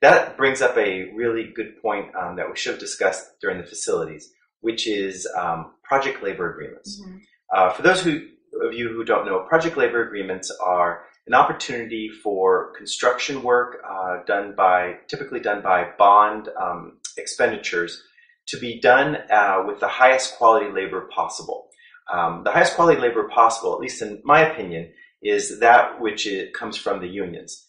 that brings up a really good point that we should have discussed during the facilities, which is project labor agreements. For those of you who don't know, project labor agreements are an opportunity for construction work typically done by bond expenditures to be done with the highest quality labor possible. The highest quality labor possible, at least in my opinion, is that which comes from the unions.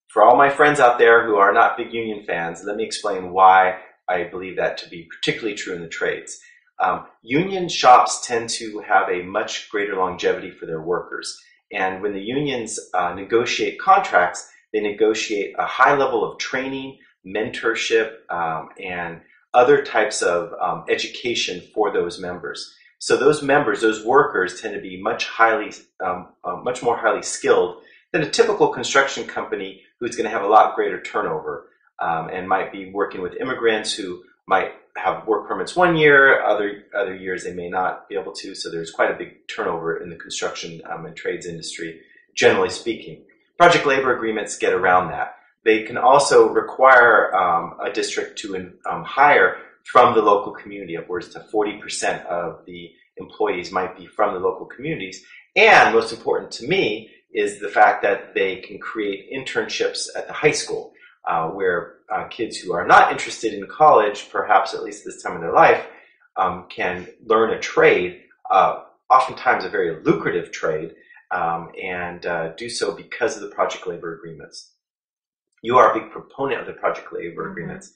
For all my friends out there who are not big union fans, let me explain why I believe that to be particularly true in the trades. Union shops tend to have a much greater longevity for their workers. And when the unions negotiate contracts, they negotiate a high level of training, mentorship, and other types of education for those members. So those members, those workers, tend to be much more highly skilled than a typical construction company who's going to have a lot greater turnover and might be working with immigrants who might have work permits 1 year, other years they may not be able to. So there's quite a big turnover in the construction and trades industry, generally speaking. Project labor agreements get around that. They can also require a district to hire from the local community. Upwards to 40% of the employees might be from the local communities. And most important to me is the fact that they can create internships at the high school where kids who are not interested in college, perhaps at least this time in their life, can learn a trade, oftentimes a very lucrative trade, and do so because of the project labor agreements. You are a big proponent of the project labor agreements.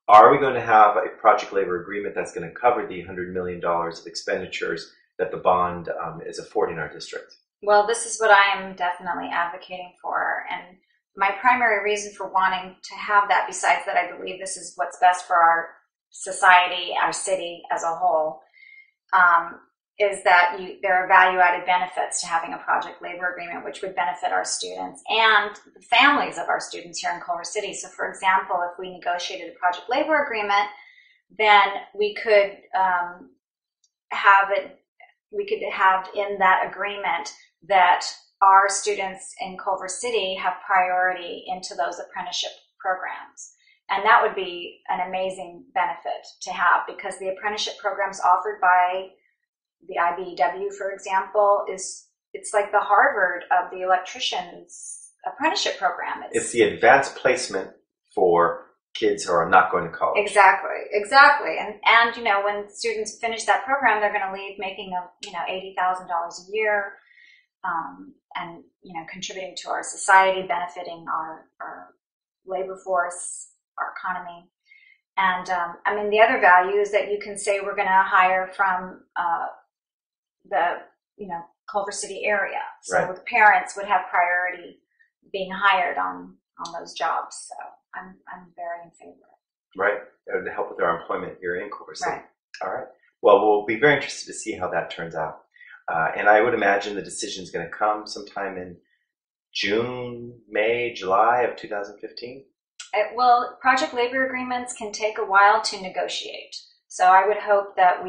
Are we going to have a project labor agreement that's going to cover the $100 million of expenditures that the bond is affording our district? Well, this is what I am definitely advocating for. And my primary reason for wanting to have that, besides that I believe this is what's best for our society, our city as a whole, is that there are value-added benefits to having a project labor agreement, which would benefit our students and the families of our students here in Culver City. So, for example, if we negotiated a project labor agreement, then we could have in that agreement that our students in Culver City have priority into those apprenticeship programs. And that would be an amazing benefit to have, because the apprenticeship programs offered by the IBEW, for example, it's like the Harvard of the electrician's apprenticeship program. It's the advanced placement for kids who are not going to college. Exactly. And you know, when students finish that program, they're going to leave making $80,000 a year, and contributing to our society, benefiting our labor force, our economy. And the other value is that you can say we're going to hire from the Culver City area, so the parents would have priority being hired on those jobs. So I'm very in favor. Right, that would help with our employment here in Culver City. Right. All right. Well, we'll be very interested to see how that turns out. And I would imagine the decision is going to come sometime in June, May, July of 2015. Well, project labor agreements can take a while to negotiate. So I would hope that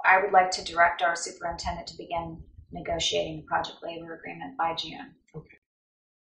I would like to direct our superintendent to begin negotiating the project labor agreement by June.